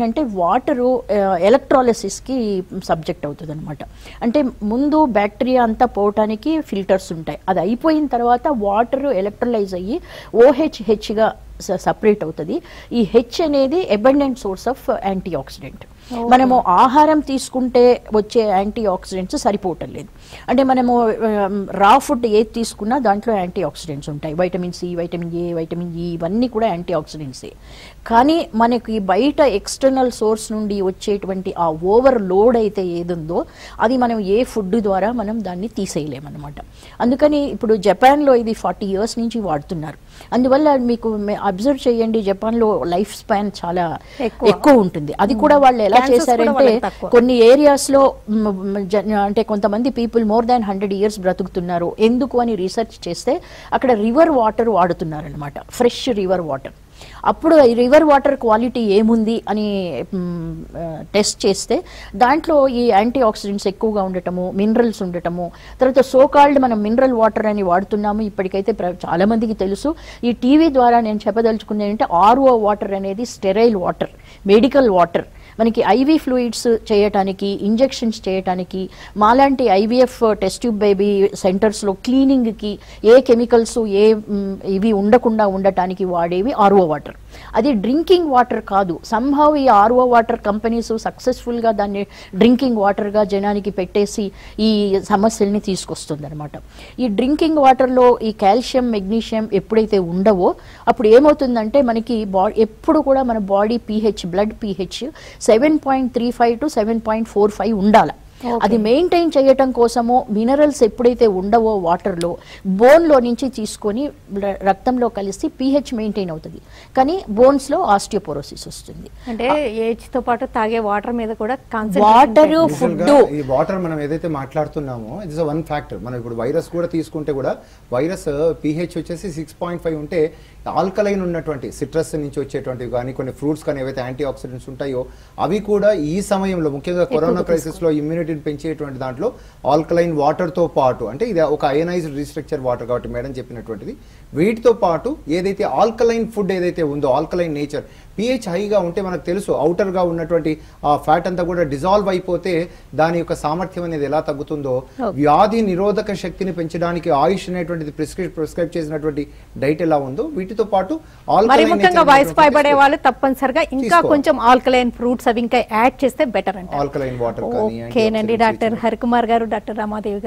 అంటే water ఎలక్ట్రాలిసిస్కి subject అవుతుంది అనమాట. అంటే ముందు బ్యాక్టీరియా అంతా పోవటానికి ఫిల్టర్స్ ఉంటాయి. అది అయిపోయిన తర్వాత వాటర్ ఎలక్ట్రలైజ్ అయ్యి OHHగా సపరేట్ అవుతుంది. ఈ హెచ్ అనేది abundant source of anti oxidant. మనము ఆహారం తీసుకుంటే వచ్చే యాంటీ ఆక్సిడెంట్స్ సరిపోవటం లేదు. అంటే మనము రా ఫుడ్ ఏది తీసుకున్నా దాంట్లో యాంటీ ఆక్సిడెంట్స్ ఉంటాయి. Vitamin C, vitamin A, vitamin E ఇవన్నీ కూడా యాంటీ ఆక్సిడెంట్సే. కానీ మనకి బయట ఎక్స్టర్నల్ సోర్స్ నుండి వచ్చేటువంటి ఆ ఓవర్ లోడ్ అయితే ఏదుందో అది మనం ఏ ఫుడ్ ద్వారా మనం దాన్ని తీసేయలేమన్నమాట. అందుకని ఇప్పుడు జపాన్లో ఇది 40 years నుంచి వాడుతున్నారు. అందువల్ల మీకు అబ్జర్వ్ చేయండి, జపాన్లో లైఫ్ స్పాన్ చాలా ఎక్కువ ఉంటుంది. అది కూడా వాళ్ళు ఎలా చేశారంటే కొన్ని ఏరియాస్ లో అంటే కొంతమంది పీపుల్ మోర్ దాన్ 100 years బ్రతుకుతున్నారు. ఎందుకు అని రీసెర్చ్ చేస్తే అక్కడ రివర్ వాటర్ వాడుతున్నారు అనమాట, ఫ్రెష్ రివర్ వాటర్. అప్పుడు ఈ రివర్ వాటర్ క్వాలిటీ ఏముంది అని టెస్ట్ చేస్తే దాంట్లో ఈ యాంటీ ఆక్సిడెంట్స్ ఎక్కువగా ఉండటము, మినరల్స్ ఉండటము, తర్వాత సోకాల్డ్ మనం మినరల్ వాటర్ అని వాడుతున్నాము. ఇప్పటికైతే చాలా మందికి తెలుసు. ఈ టీవీ ద్వారా నేను చెప్పదలుచుకునేది ఏంటంటే RO వాటర్ అనేది స్టెరైల్ వాటర్, మెడికల్ వాటర్. మనకి ఐవీ ఫ్లూయిడ్స్ చేయటానికి, ఇంజెక్షన్స్ చేయటానికి, మాలాంటి IVF టెస్ట్ ట్యూబ్ బేబీ సెంటర్స్లో క్లీనింగ్కి ఏ కెమికల్స్ ఏ ఇవి ఉండకుండా ఉండటానికి వాడేవి RO వాటర్. అది డ్రింకింగ్ వాటర్ కాదు. సంహవ్ ఈ RO వాటర్ కంపెనీస్ సక్సెస్ఫుల్గా దాన్ని డ్రింకింగ్ వాటర్గా జనానికి పెట్టేసి ఈ సమస్యల్ని తీసుకొస్తుంది అనమాట. ఈ డ్రింకింగ్ వాటర్లో ఈ కాల్షియం, మెగ్నీషియం ఎప్పుడైతే ఉండవో అప్పుడు ఏమవుతుందంటే మనకి ఎప్పుడు కూడా మన body pH, blood pH 7.35 to 7.45 ఉండాలి. అది మెయింటైన్ చేయటం కోసము మినరల్స్ ఎప్పుడైతే ఉండవో వాటర్లో బోన్లో నుంచి తీసుకొని రక్తంలో కలిసి pH మెయింటైన్ అవుతుంది. కానీ బోన్స్లో ఆస్టియోపోరోసిస్ వస్తుంది. అంటే ఏజ్ తో పాటు తాగే వాటర్ మీద కూడా వాటర్, ఫుడ్. ఈ వాటర్ మనం ఏదైతే మాట్లాడుతున్నామో ఇట్ ఇస్ వన్ ఫ్యాక్టర్. మనం ఇప్పుడు వైరస్ కూడా తీసుకుంటే కూడా వైరస్ pH వచ్చేసి 6.5 ఉంటే ఆల్కలైన్ ఉన్నటువంటి సిట్రస్ నుంచి వచ్చేటువంటివి కానీ కొన్ని ఫ్రూట్స్ కానీ ఏవైతే యాంటీ ఆక్సిడెంట్స్ ఉంటాయో అవి కూడా ఈ సమయంలో ముఖ్యంగా కరోనా క్రైసిస్ లో ఇమ్యూనిటీని పెంచేటువంటి దాంట్లో ఆల్కలైన్ వాటర్ తో పాటు, అంటే ఇది ఒక అయనైజ్డ్ రీస్ట్రక్చర్ వాటర్ కాబట్టి మేడం చెప్పినటువంటిది, వీటితో పాటు ఏదైతే ఆల్కలైన్ ఫుడ్ ఏదైతే ఉందో ఆల్కలైన్ నేచర్ pH హైగా ఉంటే మనకు తెలుసు అవుటర్ గా ఉన్నటువంటి ఆ ఫ్యాట్ అంతా కూడా డిజాల్వ్ అయిపోతే దాని యొక్క సామర్థ్యం అనేది ఎలా తగ్గుతుందో, వ్యాధి నిరోధక శక్తిని పెంచడానికి ఆయుష్ అనేటువంటిది ప్రిస్క్రైబ్ చేసినటువంటి డైట్ ఎలా ఉందో వీటితో పాటు ముఖ్యంగా వయసు పైబడే వాళ్ళు తప్పనిసరిగా ఇంకా కొంచెం ఆల్కలైన్ ఫ్రూట్స్ అవి ఇంకా యాడ్ చేస్తే బెటర్ అంటే ఆల్కలైన్ వాటర్. ఓకేనండి. డాక్టర్ హరికుమార్ గారు, డాక్టర్ రమాదేవి